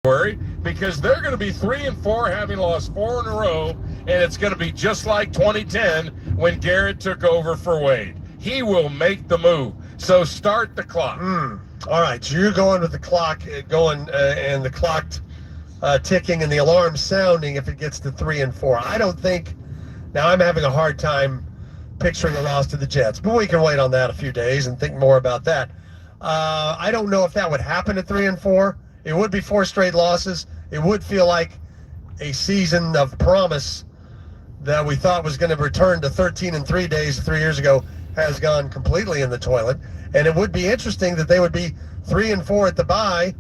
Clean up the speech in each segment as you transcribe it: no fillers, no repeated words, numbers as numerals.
because they're going to be 3-4, having lost 4 in a row, and it's going to be just like 2010 when Garrett took over for Wade. He will make the move. So start the clock. All right, so you're going with the clock going and the clock ticking and the alarm sounding if it gets to 3-4. I don't think. Now I'm having a hard time picturing a loss to the Jets, but we can wait on that a few days and think more about that. I don't know if that would happen at 3-4. It would be 4 straight losses. It would feel like a season of promise that we thought was going to return to 13-3 days 3 years ago has gone completely in the toilet. And it would be interesting that they would be 3-4 at the bye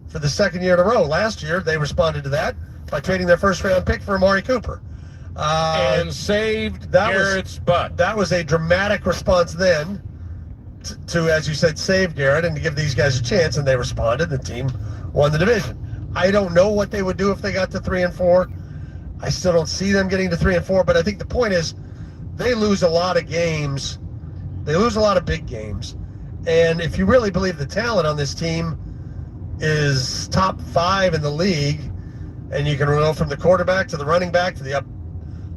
for the second year in a row. Last year, they responded to that by trading their first-round pick for Amari Cooper. And saved Garrett's butt. That was a dramatic response then to, as you said, save Garrett and to give these guys a chance, and they responded. The team won the division. I don't know what they would do if they got to 3-4. I still don't see them getting to 3-4, but I think the point is they lose a lot of games. They lose a lot of big games. And if you really believe the talent on this team is top 5 in the league, and you can go from the quarterback to the running back to the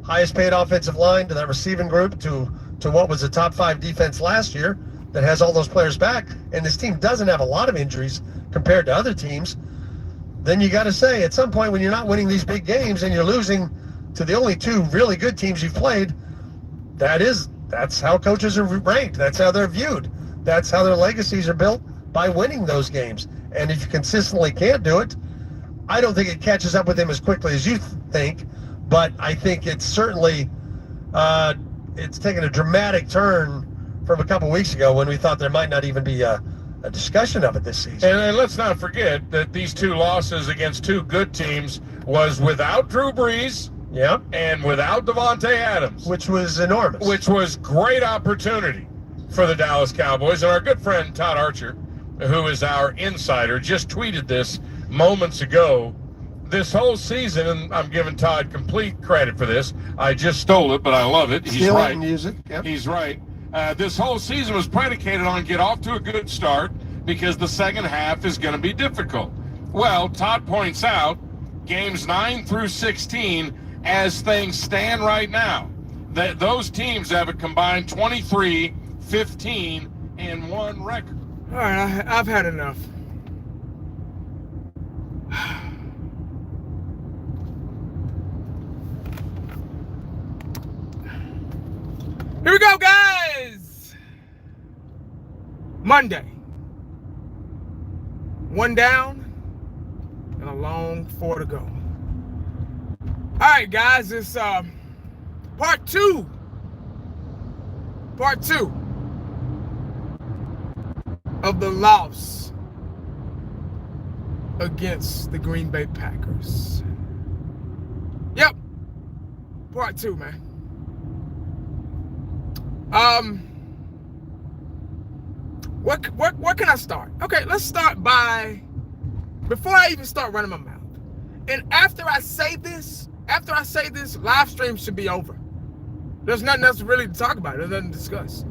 highest paid offensive line to that receiving group to what was a top 5 defense last year that has all those players back, and this team doesn't have a lot of injuries compared to other teams, then you got to say at some point when you're not winning these big games and you're losing to the only 2 really good teams you've played, that's how coaches are ranked. That's how they're viewed. That's how their legacies are built, by winning those games. And if you consistently can't do it, I don't think it catches up with them as quickly as you think, but I think it's certainly it's taken a dramatic turn from a couple weeks ago when we thought there might not even be a discussion of it this season. And let's not forget that these 2 losses against 2 good teams was without Drew Brees, and without Devontae Adams. Which was enormous. Which was great opportunity for the Dallas Cowboys. And our good friend Todd Archer, who is our insider, just tweeted this moments ago. This whole season, and I'm giving Todd complete credit for this. I just stole it, but I love it. He's right. And use it. Yep. He's right. This whole season was predicated on get off to a good start because the second half is going to be difficult. Well, Todd points out games 9 through 16, as things stand right now, that those teams have a combined 23, 15, and 1 record. All right, I've had enough. Here we go, guys. Monday. 1 down and a long 4 to go. All right, guys, it's part 2. Part 2 of the loss against the Green Bay Packers. Yep. Part 2, man. Where can I start? Okay, let's start by, before I even start running my mouth. And after I say this, live stream should be over. There's nothing else really to talk about. There's nothing to discuss.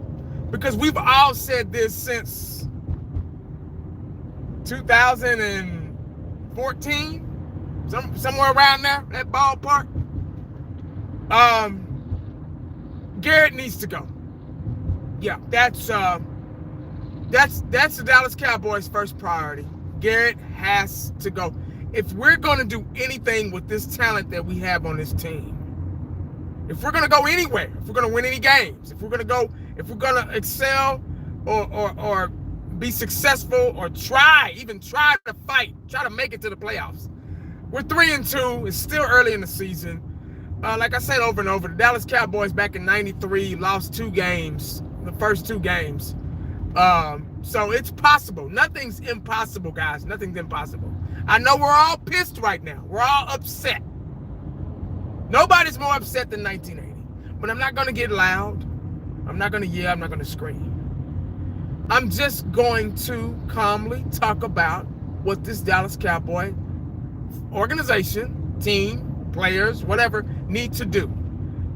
Because we've all said this since 2014, somewhere around there, that ballpark. Garrett needs to go. Yeah, that's the Dallas Cowboys' first priority. Garrett has to go. If we're going to do anything with this talent that we have on this team, if we're going to go anywhere, if we're going to win any games, if we're going to excel or be successful or try to fight, try to make it to the playoffs. We're 3-2. It's still early in the season. Like I said over and over, the Dallas Cowboys back in '93 lost 2 games, the first 2 games. So it's possible. Nothing's impossible, guys. Nothing's impossible. I know we're all pissed right now. We're all upset. Nobody's more upset than 1980. But I'm not going to get loud. I'm not going to yell. I'm not going to scream. I'm just going to calmly talk about what this Dallas Cowboy organization, team, players, whatever, need to do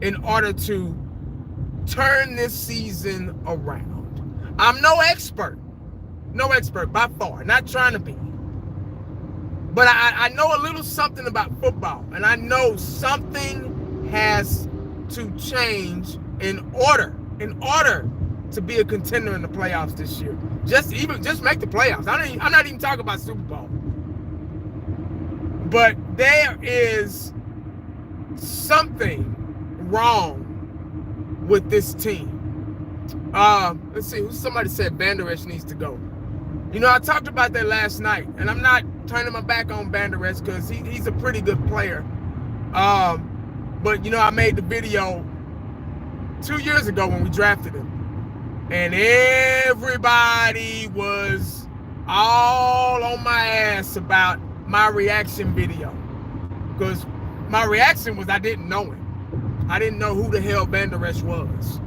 in order to turn this season around. I'm no expert by far, not trying to be. But I know a little something about football, and I know something has to change in order to be a contender in the playoffs this year. Just make the playoffs. I'm not even talking about Super Bowl. But there is something wrong with this team. Let's see. Somebody said Vander Esch needs to go. You know, I talked about that last night, and I'm not turning my back on Vander Esch because he's a pretty good player. But, you know, I made the video 2 years ago when we drafted him. And everybody was all on my ass about my reaction video. Because my reaction was I didn't know him. I didn't know who the hell Vander Esch was.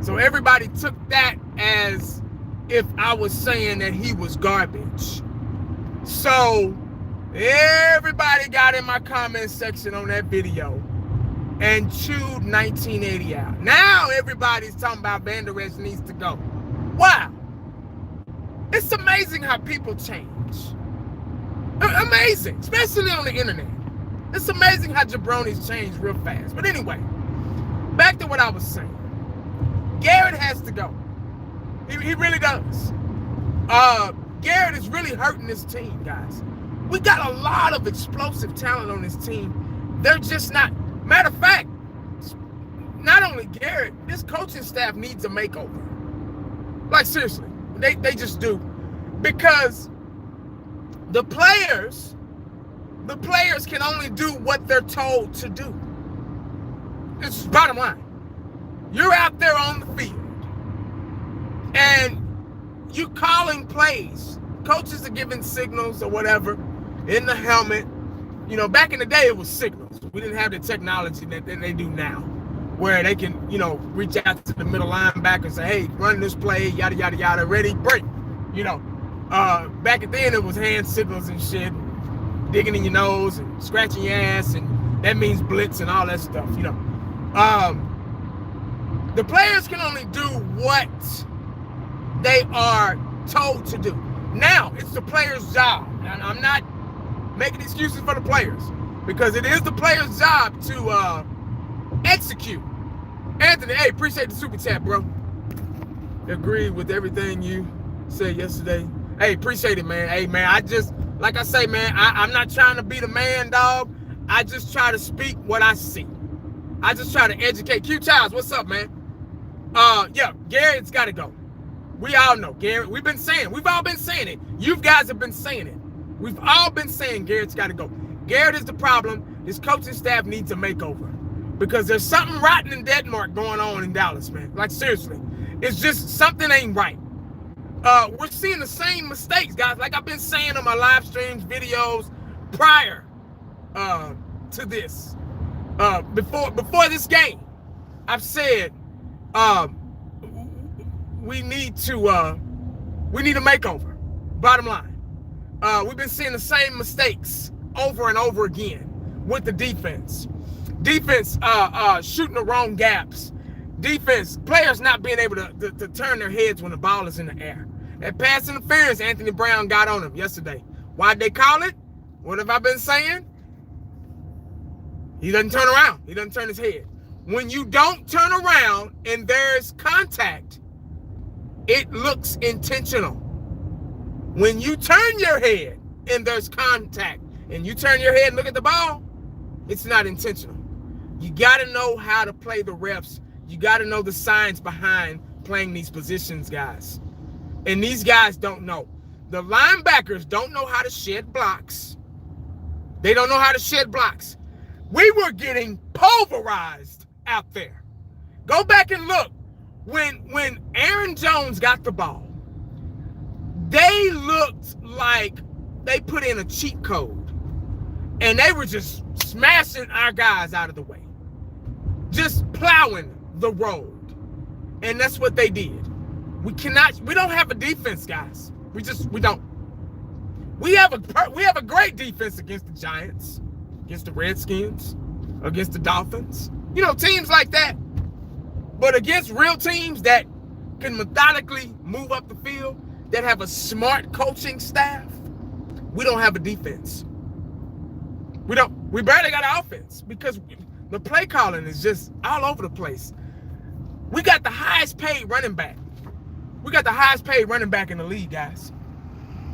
So everybody took that as if I was saying that he was garbage. So everybody got in my comment section on that video and chewed 1980 out. Now everybody's talking about Vander Esch needs to go. Wow. It's amazing how people change. Amazing, especially on the internet. It's amazing how jabronis change real fast. But anyway, back to what I was saying. Garrett has to go. He really does. Garrett is really hurting this team, guys. We got a lot of explosive talent on this team. They're just not. Matter of fact, not only Garrett, this coaching staff needs a makeover. Like, seriously, they just do. Because the players can only do what they're told to do. It's bottom line. You're out there on the field, and you calling plays. Coaches are giving signals or whatever in the helmet. You know, back in the day, it was signals. We didn't have the technology that they do now, where they can, you know, reach out to the middle linebacker and say, hey, run this play, yada, yada, yada, ready, break. You know, back then, it was hand signals and shit, digging in your nose and scratching your ass, and that means blitz and all that stuff, you know. The players can only do what they are told to do. Now, it's the player's job. And I'm not making excuses for the players, because it is the player's job to execute. Anthony, hey, appreciate the super chat, bro. Agree with everything you said yesterday. Hey, appreciate it, man. Hey, man, I just, like I say, man, I'm not trying to be the man, dog. I just try to speak what I see. I just try to educate. Q Childs, what's up, man? Yeah, Garrett's got to go. We all know Garrett. We've all been saying it. You guys have been saying it. We've all been saying Garrett's got to go. Garrett is the problem. His coaching staff needs a makeover, because there's something rotten in Denmark going on in Dallas, man. Like, seriously, it's just something ain't right. We're seeing the same mistakes, guys. Like I've been saying on my live streams, videos prior to this, before this game, I've said we need a makeover. Bottom line, we've been seeing the same mistakes over and over again with the defense. Defense shooting the wrong gaps. Defense, players not being able to turn their heads when the ball is in the air. That pass interference Anthony Brown got on him yesterday. Why'd they call it? What have I been saying? He doesn't turn around. He doesn't turn his head. When you don't turn around and there's contact, it looks intentional. When you turn your head and there's contact and you turn your head and look at the ball, it's not intentional. You got to know how to play the reps. You got to know the science behind playing these positions, guys. And these guys don't know. The linebackers don't know how to shed blocks. They don't know how to shed blocks. We were getting pulverized out there. Go back and look. When Aaron Jones got the ball, they looked like they put in a cheat code. And they were just smashing our guys out of the way. Just plowing the road. And that's what they did. We don't have a defense, guys. We don't. We have a great defense against the Giants, against the Redskins, against the Dolphins. You know, teams like that. But against real teams that can methodically move up the field, that have a smart coaching staff, we don't have a defense. We barely got an offense because the play calling is just all over the place. We got the highest paid running back. We got the highest paid running back in the league, guys.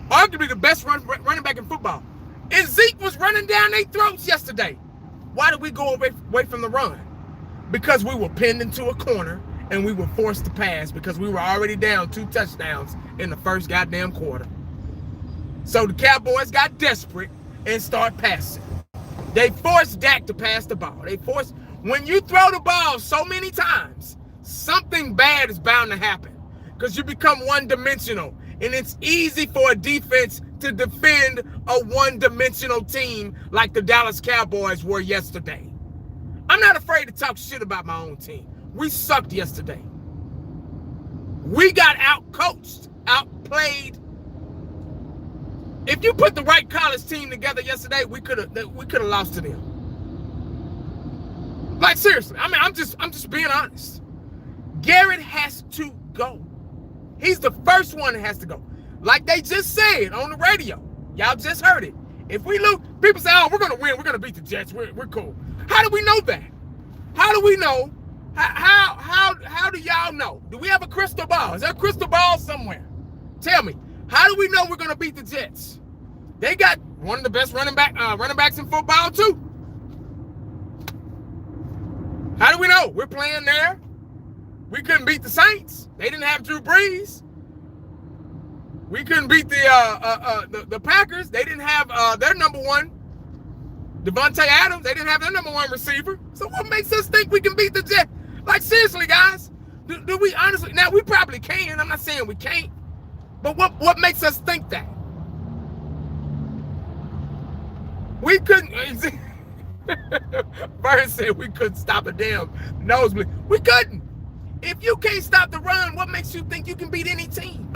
Arguably the best running back in football. And Zeke was running down their throats yesterday. Why did we go away from the run? Because we were pinned into a corner and we were forced to pass because we were already down 2 touchdowns in the first goddamn quarter. So the Cowboys got desperate and start passing. They forced Dak to pass the ball. When you throw the ball so many times, something bad is bound to happen because you become one-dimensional, and it's easy for a defense to defend a one-dimensional team like the Dallas Cowboys were yesterday. I'm not afraid to talk shit about my own team. We sucked yesterday. We got out-coached, outplayed. If you put the right college team together yesterday, we could have lost to them. Like, seriously, I mean, I'm just being honest. Garrett has to go. He's the first one that has to go. Like they just said on the radio. Y'all just heard it. If we lose, people say, oh, we're going to win. We're going to beat the Jets. We're cool. How do we know that? How do we know? How do y'all know? Do we have a crystal ball? Is there a crystal ball somewhere? Tell me. How do we know we're going to beat the Jets? They got one of the best running backs in football, too. How do we know? We're playing there. We couldn't beat the Saints. They didn't have Drew Brees. We couldn't beat the Packers. They didn't have their number one, Devontae Adams. They didn't have their number one receiver. So what makes us think we can beat the Jets? Like, seriously, guys, do we honestly? Now, we probably can. I'm not saying we can't. But what makes us think that? We couldn't. Bird said we couldn't stop a damn nosebleed. We couldn't. If you can't stop the run, what makes you think you can beat any team?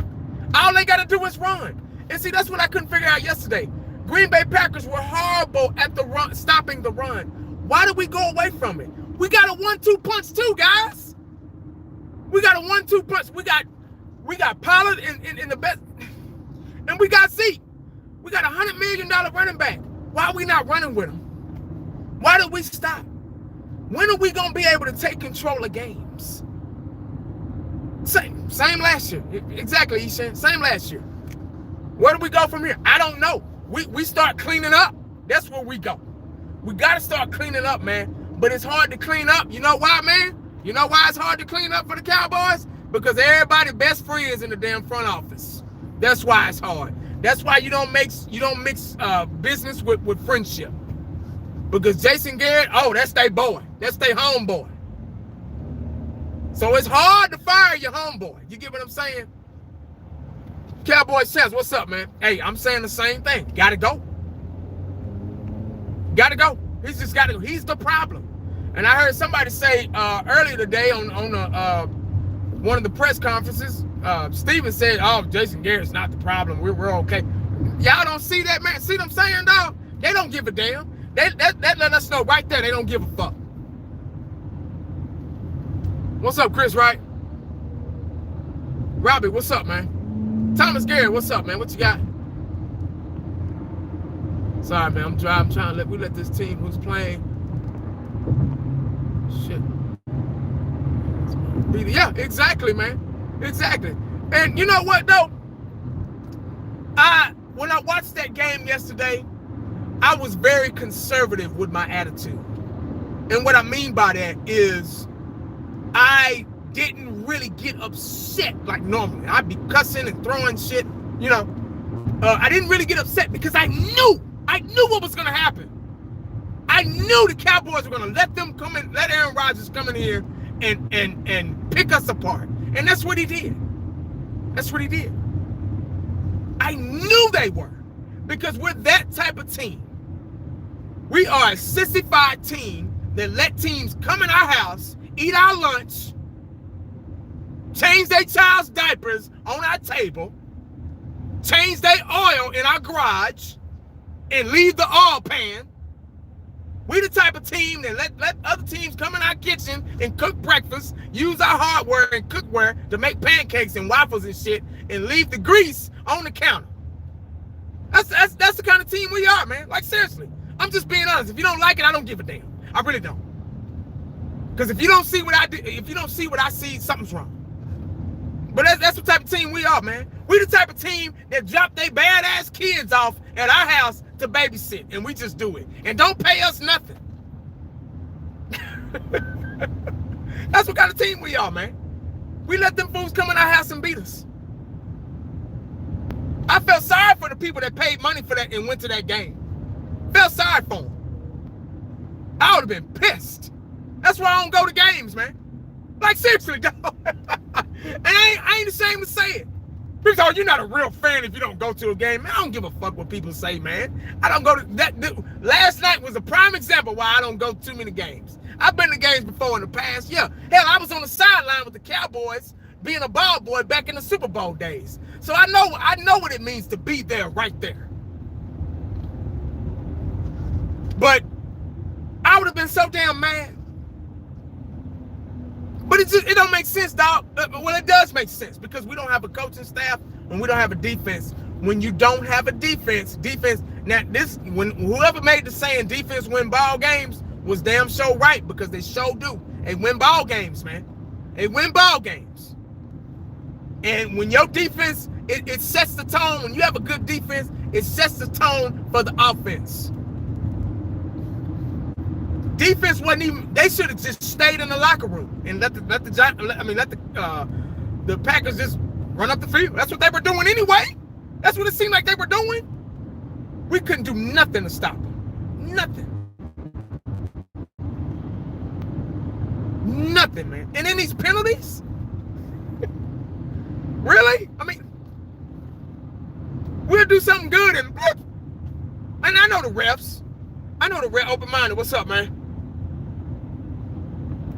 All they got to do is run. And see, that's what I couldn't figure out yesterday. Green Bay Packers were horrible at the run, stopping the run. Why did we go away from it? We got a 1-2 punch too, guys. We got a 1-2 punch. We got Pollard in the best, and we got Zeke. We got $100 million running back. Why are we not running with him? Why did we stop? When are we gonna be able to take control of games? Same last year. Exactly, Ishan. Same last year. Where do we go from here? I don't know. We start cleaning up. That's where we go. We got to start cleaning up, man. But it's hard to clean up. You know why, man? You know why it's hard to clean up for the Cowboys? Because everybody best friends in the damn front office. That's why it's hard. That's why you don't mix business with friendship. Because Jason Garrett, oh, that's their boy. That's their homeboy. So it's hard to fire your homeboy. You get what I'm saying? Cowboy says, what's up, man? Hey, I'm saying the same thing. Gotta go. Gotta go. He's just gotta go. He's the problem. And I heard somebody say earlier today on one of the press conferences, Steven said, oh, Jason Garrett's not the problem. We're okay. Y'all don't see that, man? See what I'm saying, dog? They don't give a damn. That let us know right there they don't give a fuck. What's up, Chris, right? Robbie, what's up, man? Thomas Garrett, what's up, man? What you got? Sorry, man. I'm trying to let this team who's playing. Shit. Yeah, exactly, man. Exactly. And you know what, though? When I watched that game yesterday, I was very conservative with my attitude. And what I mean by that is I didn't really get upset like normally. I'd be cussing and throwing shit, you know. I didn't really get upset because I knew what was going to happen. I knew the Cowboys were going to let Aaron Rodgers come in here and pick us apart. And that's what he did. That's what he did. I knew they were, because we're that type of team. We are a sissified team that let teams come in our house, eat our lunch, change their child's diapers on our table, change their oil in our garage, and leave the oil pan. We the type of team that let other teams come in our kitchen and cook breakfast, use our hardware and cookware to make pancakes and waffles and shit, and leave the grease on the counter. That's the kind of team we are, man. Like, seriously. I'm just being honest. If you don't like it, I don't give a damn. I really don't. Because if you don't see what I do, if you don't see what I see, something's wrong. But that's the type of team we are, man. We the type of team that drop their badass kids off at our house to babysit, and we just do it. And don't pay us nothing. That's what kind of team we are, man. We let them fools come in our house and beat us. I felt sorry for the people that paid money for that and went to that game. Felt sorry for them. I would have been pissed. That's why I don't go to games, man. Like, seriously, dog. And I ain't ashamed to say it. People say, oh, you're not a real fan if you don't go to a game. Man, I don't give a fuck what people say, man. I don't go to that. Last night was a prime example why I don't go to too many games. I've been to games before in the past. Yeah, hell, I was on the sideline with the Cowboys being a ball boy back in the Super Bowl days. So I know what it means to be there right there. But I would have been so damn mad. But it don't make sense, dog. Well, it does make sense because we don't have a coaching staff and we don't have a defense. When you don't have a defense, now when whoever made the saying defense win ball games was damn sure right, because they sure do. They win ball games, man. They win ball games. And when your defense, it sets the tone. When you have a good defense, it sets the tone for the offense. Defense wasn't even. They should have just stayed in the locker room and let the Packers just run up the field. That's what they were doing anyway. That's what it seemed like they were doing. We couldn't do nothing to stop them. Nothing. Nothing, man. And then these penalties. Really? I mean, we'll do something good and I know the refs. I know the ref. Open-minded. What's up, man?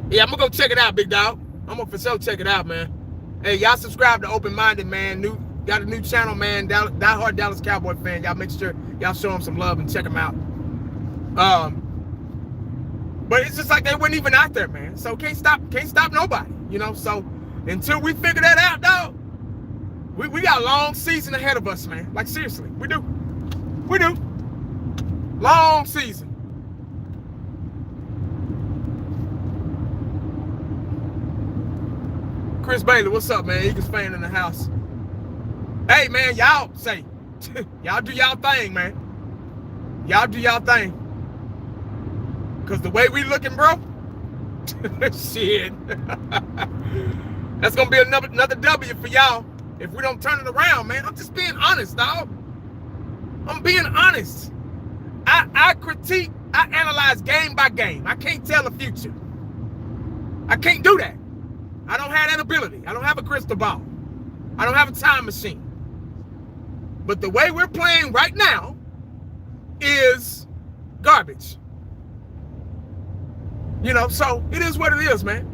Yeah, I'm gonna go check it out, big dog. I'm gonna for sure check it out, man. Hey, y'all subscribe to Open-Minded, man. Got a new channel, man. Die-hard Dallas Cowboy fan. Y'all make sure y'all show him some love and check him out. But it's just like they weren't even out there, man. So can't stop nobody, you know. So until we figure that out, dog, we got a long season ahead of us, man. Like, seriously, we do. We do. Long season. Chris Bailey, what's up, man? Eagles fan in the house. Hey, man, y'all say, y'all do y'all thing, man. Y'all do y'all thing. Because the way we looking, bro, shit. That's going to be another W for y'all if we don't turn it around, man. I'm just being honest, dog. I'm being honest. I critique, I analyze game by game. I can't tell the future. I can't do that. I don't have that ability. I don't have a crystal ball. I don't have a time machine. But the way we're playing right now is garbage. You know, so it is what it is, man.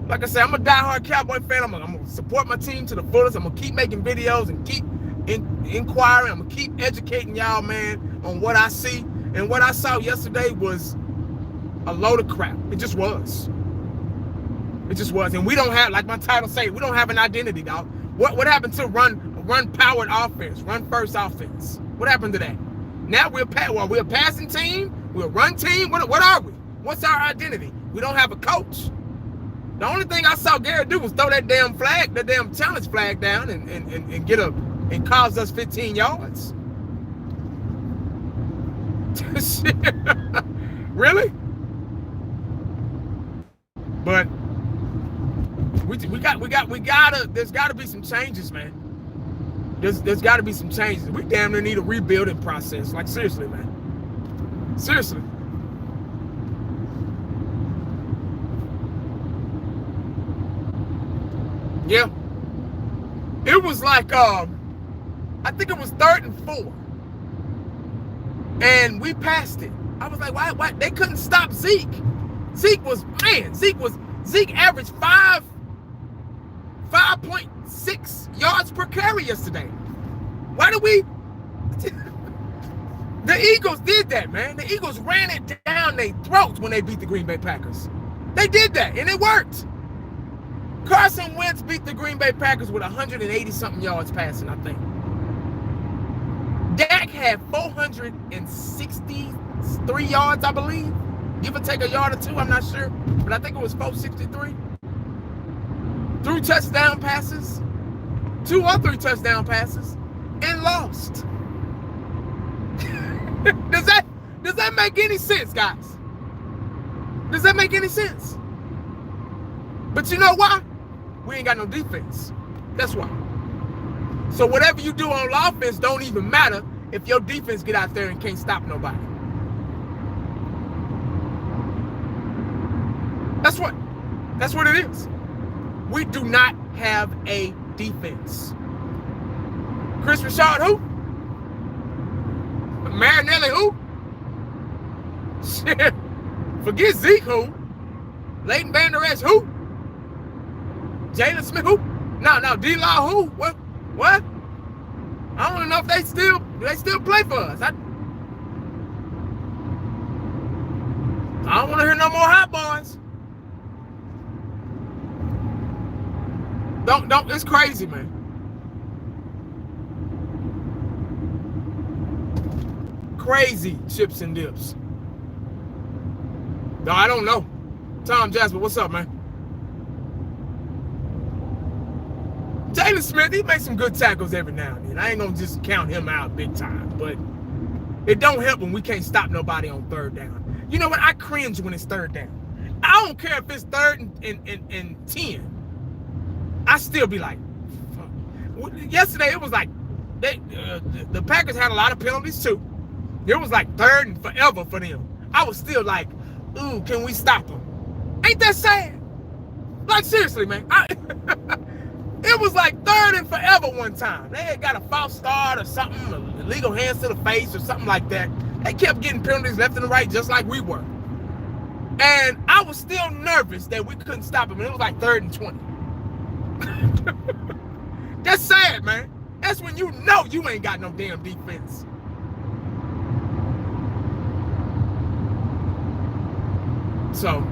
Like I said, I'm a diehard Cowboy fan. I'm going to support my team to the fullest. I'm going to keep making videos and keep inquiring. I'm going to keep educating y'all, man, on what I see. And what I saw yesterday was a load of crap. It just was. It just was. And we don't have, like my title say, we don't have an identity, dog. What happened to run powered offense, run first offense? What happened to that? Now we're a passing team, we're a run team. What are we? What's our identity? We don't have a coach. The only thing I saw Garrett do was throw that damn flag, that damn challenge flag down and cause us 15 yards. Really? But there's gotta be some changes, man. There's gotta be some changes. We damn near need a rebuilding process. Like, seriously, man. Seriously. Yeah. It was like, I think it was 3rd and 4. And we passed it. I was like, why? They couldn't stop Zeke. Zeke averaged 5.6 yards per carry yesterday. Why do we? The Eagles did that, man. The Eagles ran it down their throats when they beat the Green Bay Packers. They did that, and it worked. Carson Wentz beat the Green Bay Packers with 180-something yards passing, I think. Dak had 467 3 yards, I believe. Give or take a yard or two, I'm not sure. But I think it was 463. 3 touchdown passes. 2 or 3 touchdown passes. And lost. Does that make any sense, guys? Does that make any sense? But you know why? We ain't got no defense. That's why. So whatever you do on offense don't even matter if your defense get out there and can't stop nobody. That's what it is. We do not have a defense. Chris Richard, who? Marinelli, who? Shit. Forget Zeke, who? Leighton Vander Esch, who? Jalen Smith, who? No, D-Law, who? What? I don't even know if they still play for us. I don't want to hear no more hot boys. Don't, it's crazy, man. Crazy chips and dips. No, I don't know. Tom Jasper, what's up, man? Jalen Smith, he makes some good tackles every now and then. I ain't gonna just count him out big time, but it don't help when we can't stop nobody on 3rd down. You know what? I cringe when it's 3rd down. I don't care if it's 3rd and 10. I still be like, fuck. Yesterday it was like the Packers had a lot of penalties too. It was like 3rd and forever for them. I was still like, ooh, can we stop them? Ain't that sad? Like seriously, man. It was like 3rd and forever one time. They had got a false start or something, illegal hands to the face or something like that. They kept getting penalties left and right just like we were. And I was still nervous that we couldn't stop them. And it was like 3rd and 20. That's sad, man. That's when you know you ain't got no damn defense. So,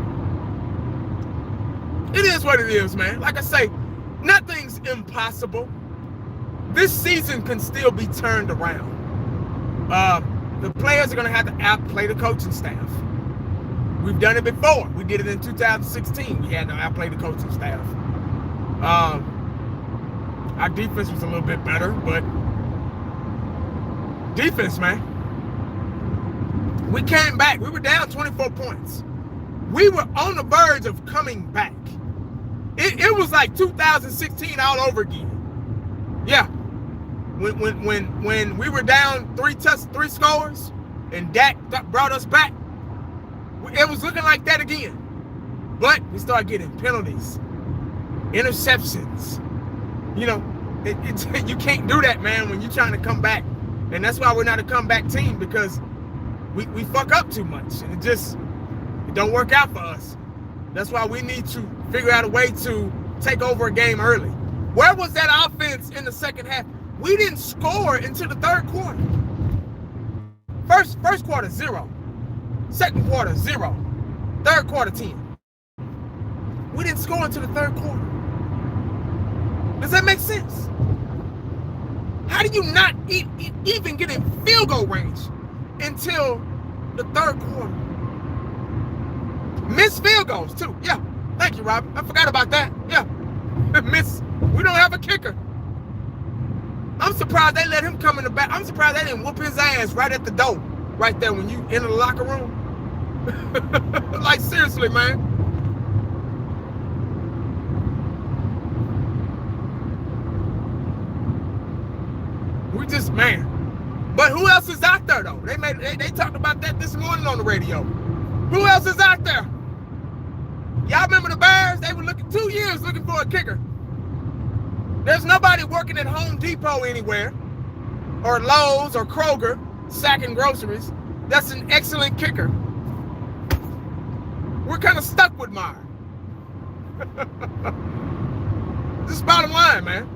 it is what it is, man. Like I say, nothing's impossible. This season can still be turned around. The players are going to have to outplay the coaching staff. We've done it before. We did it in 2016. We had to outplay the coaching staff. Our defense was a little bit better, but defense, man. We came back. We were down 24 points. We were on the verge of coming back. It was like 2016 all over again. Yeah. When we were down 3 scores and Dak brought us back, it was looking like that again. But we started getting penalties, interceptions. You know, you can't do that, man, when you're trying to come back. And that's why we're not a comeback team, because we fuck up too much. And it don't work out for us. That's why we need to figure out a way to take over a game early. Where was that offense in the second half? We didn't score until the 3rd quarter. First quarter, 0. 2nd quarter, 0. 3rd quarter, 10. We didn't score until the 3rd quarter. Does that make sense? How do you not even get in field goal range until the 3rd quarter? Missed field goals, too. Yeah. Thank you, Rob. I forgot about that. Yeah. We don't have a kicker. I'm surprised they let him come in the back. I'm surprised they didn't whoop his ass right at the door. Right there when you enter the locker room. Like, seriously, man. We just, man. But who else is out there, though? They talked about that this morning on the radio. Who else is out there? Y'all remember the Bears? They were 2 years looking for a kicker. There's nobody working at Home Depot anywhere, or Lowe's or Kroger, sacking groceries. That's an excellent kicker. We're kind of stuck with Meyer. This is bottom line, man.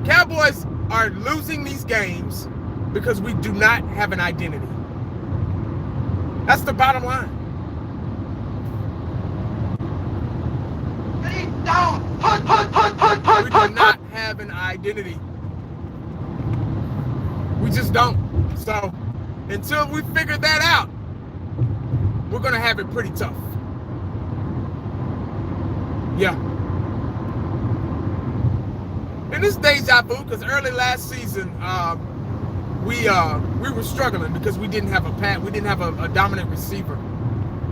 Cowboys are losing these games because we do not have an identity. That's the bottom line. We do not have an identity. We just don't. So until we figure that out, we're going to have it pretty tough. Yeah. And this deja vu, because early last season, we were struggling because we didn't have a dominant receiver.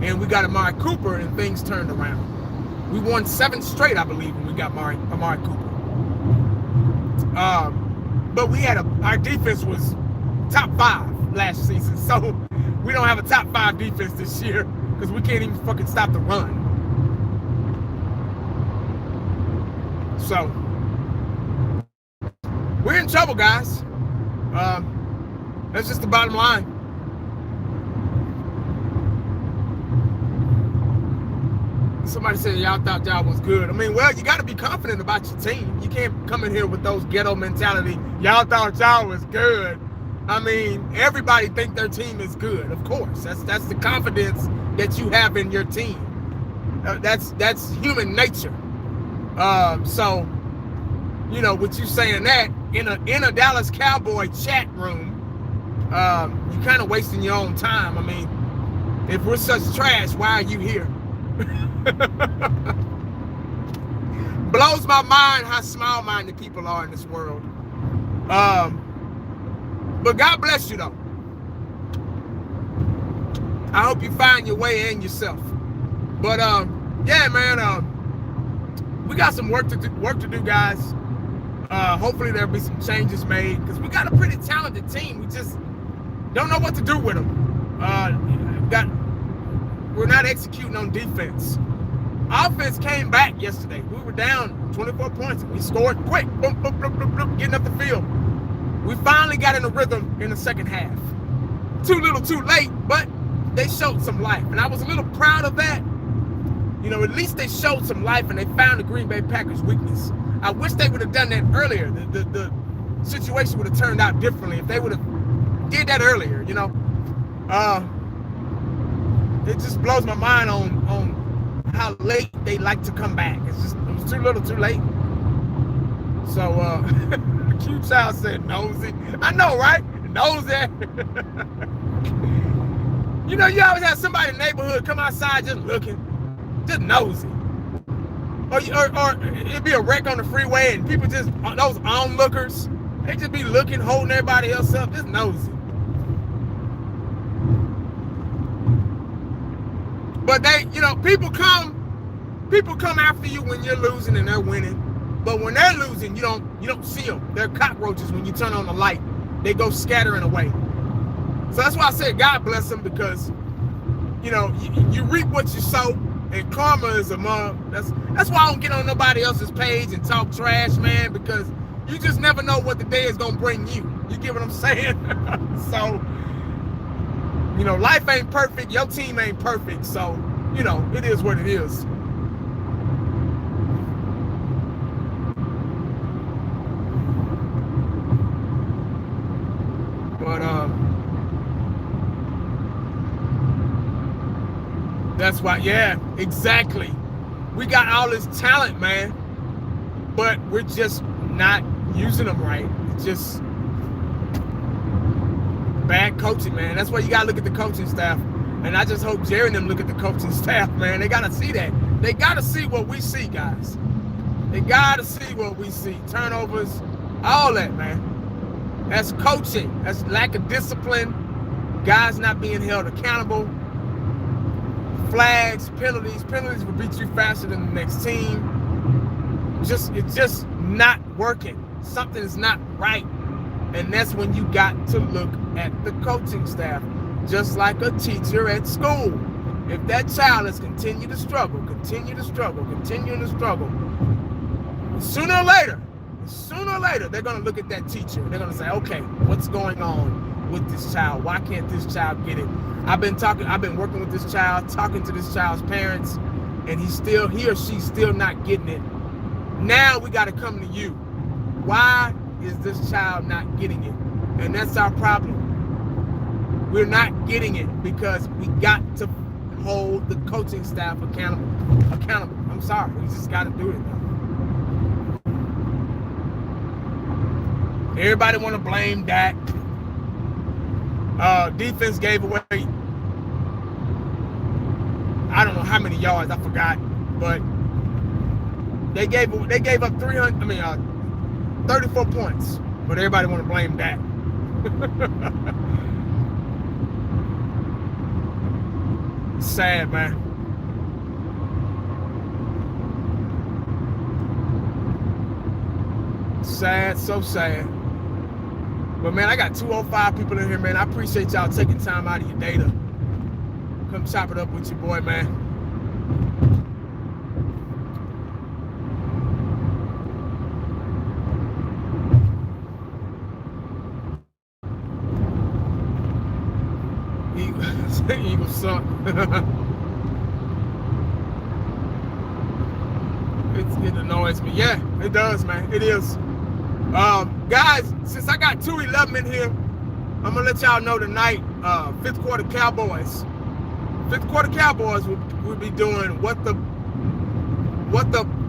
And we got Amari Cooper, and things turned around. We won 7 straight, I believe, when we got Amari Cooper. But we had our defense was top 5 last season, so we don't have a top 5 defense this year because we can't even fucking stop the run. So we're in trouble, guys. That's just the bottom line. Somebody said y'all thought y'all was good. I mean, well, you got to be confident about your team. You can't come in here with those ghetto mentality. Y'all thought y'all was good. I mean, everybody think their team is good. Of course, that's the confidence that you have in your team. That's human nature. So, you know, with you saying that in a Dallas Cowboy chat room, you're kind of wasting your own time. I mean, if we're such trash, why are you here? Blows my mind how small-minded people are in this world. But God bless you though. I hope you find your way and yourself. But yeah, man, we got some work to do, guys. Hopefully there'll be some changes made because we got a pretty talented team. We just don't know what to do with them. We're not executing on defense. Offense came back yesterday. We were down 24 points. We scored quick. Boom, boom, boom, boom, boom, getting up the field. We finally got in a rhythm in the second half. Too little, too late, but they showed some life. And I was a little proud of that. You know, at least they showed some life and they found the Green Bay Packers' weakness. I wish they would have done that earlier. The situation would have turned out differently if they would have did that earlier, you know. It just blows my mind on how late they like to come back. It was too little, too late. So, Q Child said nosy. I know, right? Nosy. You know, you always have somebody in the neighborhood come outside just looking, just nosy. Or it'd be a wreck on the freeway and people just, those onlookers, they just be looking, holding everybody else up, just nosy. But they, you know, people come after you when you're losing and they're winning. But when they're losing, you don't see them. They're cockroaches when you turn on the light. They go scattering away. So that's why I said God bless them, because, you know, you reap what you sow, and karma is a mug. That's why I don't get on nobody else's page and talk trash, man, because you just never know what the day is gonna bring you. You get what I'm saying? So, you know, life ain't perfect. Your team ain't perfect. So, you know, it is what it is. But that's why, yeah, exactly. We got all this talent, man, but we're just not using them right. It's just bad coaching, man. That's why you gotta look at the coaching staff. And I just hope Jerry and them look at the coaching staff, man. They gotta see that. They gotta see what we see, guys. They gotta see what we see. Turnovers, all that, man. That's coaching. That's lack of discipline. Guys not being held accountable. Flags, penalties. Penalties will beat you faster than the next team. It's just not working. Something's not right. And that's when you got to look at the coaching staff. Just like a teacher at school. If that child has continued to struggle, continuing to struggle, sooner or later, they're going to look at that teacher. They're going to say, okay, what's going on with this child? Why can't this child get it? I've been working with this child, talking to this child's parents, and he or she's still not getting it. Now we got to come to you. Why is this child not getting it? And that's our problem. We're not getting it because we got to hold the coaching staff accountable. I'm sorry, we just got to do it now. Everybody want to blame Dak. Defense gave away, I don't know how many yards, I forgot, but they gave up 34 points. But everybody want to blame that. Sad, man. Sad, so sad. But man, I got 205 people in here, man. I appreciate y'all taking time out of your day to come chop it up with your boy, man. Eagles suck. It annoys me. Yeah, it does, man. It is. Guys, since I got 211 in here, I'm gonna let y'all know tonight. Fifth quarter Cowboys will be doing what the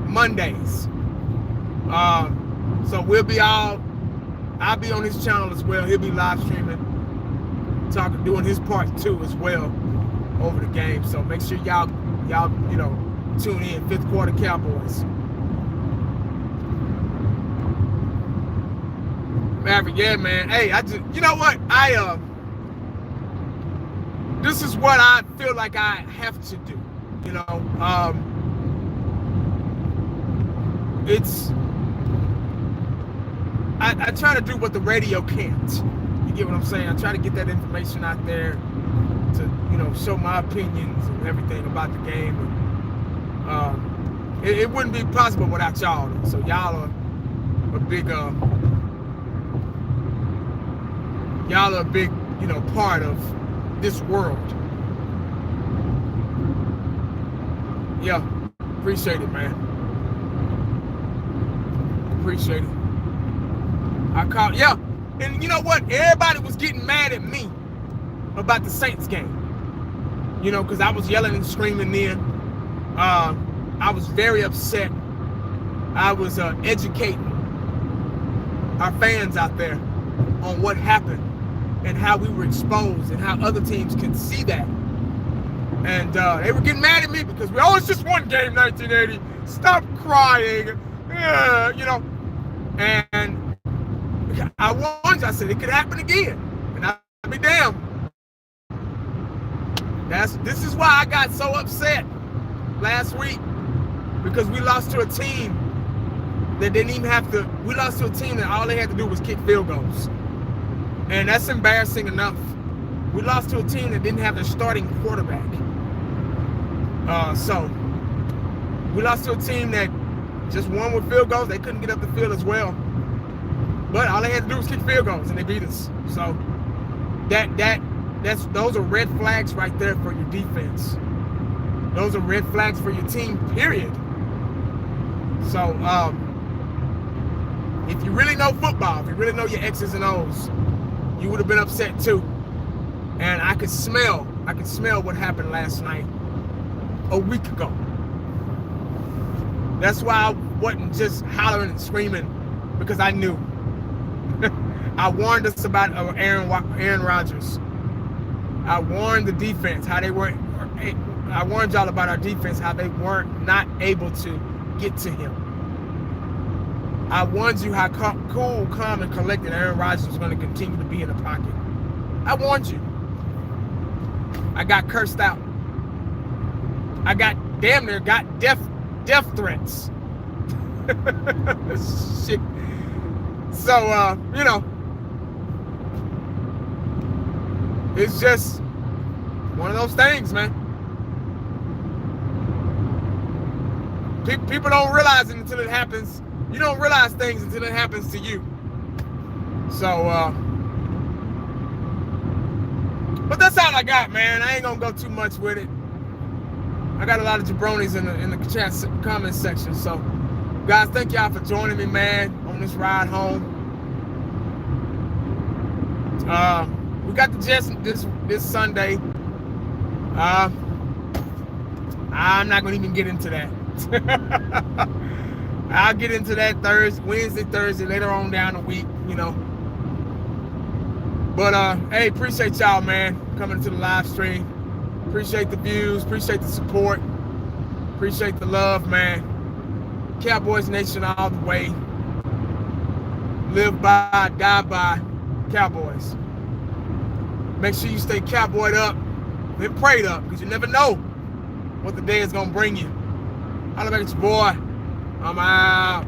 Mondays. So I'll be on his channel as well. He'll be live streaming, doing his part too as well over the game. So make sure y'all tune in. Fifth quarter Cowboys. Maverick, yeah, man. Hey, you know what? This is what I feel like I have to do. I try to do what the radio can't. You get what I'm saying? I try to get that information out there to, show my opinions and everything about the game. And, it wouldn't be possible without y'all. So y'all are a big, part of this world. Yeah, appreciate it, man. Appreciate it. And you know what? Everybody was getting mad at me about the Saints game. Because I was yelling and screaming then. I was very upset. I was educating our fans out there on what happened and how we were exposed and how other teams can see that. And they were getting mad at me because it's just one game, 1980. Stop crying. And I warned you. I said it could happen again. And I'll be damned. This is why I got so upset last week, because we lost to a team that didn't even have to. We lost to a team that all they had to do was kick field goals. And that's embarrassing enough. We lost to a team that didn't have their starting quarterback. So we lost to a team that just won with field goals. They couldn't get up the field as well. But all they had to do was kick field goals, and they beat us. So those are red flags right there for your defense. Those are red flags for your team, period. So if you really know football, if you really know your X's and O's, you would have been upset too. And I could smell what happened last night a week ago. That's why I wasn't just hollering and screaming, because I knew. I warned us about Aaron Rodgers. I warned the defense how they weren't. I warned y'all about our defense, how they weren't not able to get to him. I warned you how cool, calm, and collected Aaron Rodgers was going to continue to be in the pocket. I warned you. I got cursed out. I got damn near got death threats. Shit. So it's just one of those things, man. People don't realize it until it happens. You don't realize things until it happens to you. So, but that's all I got, man. I ain't gonna go too much with it. I got a lot of jabronis in the chat comment section. So, guys, thank y'all for joining me, man, on this ride home. We got the Jets this Sunday. I'm not gonna even get into that. I'll get into that Wednesday, Thursday, later on down the week, But hey, appreciate y'all, man, coming to the live stream. Appreciate the views, appreciate the support, appreciate the love, man. Cowboys Nation all the way. Live by, die by, Cowboys. Make sure you stay cowboyed up and prayed up, because you never know what the day is gonna bring you. Holla back at your boy. I'm out.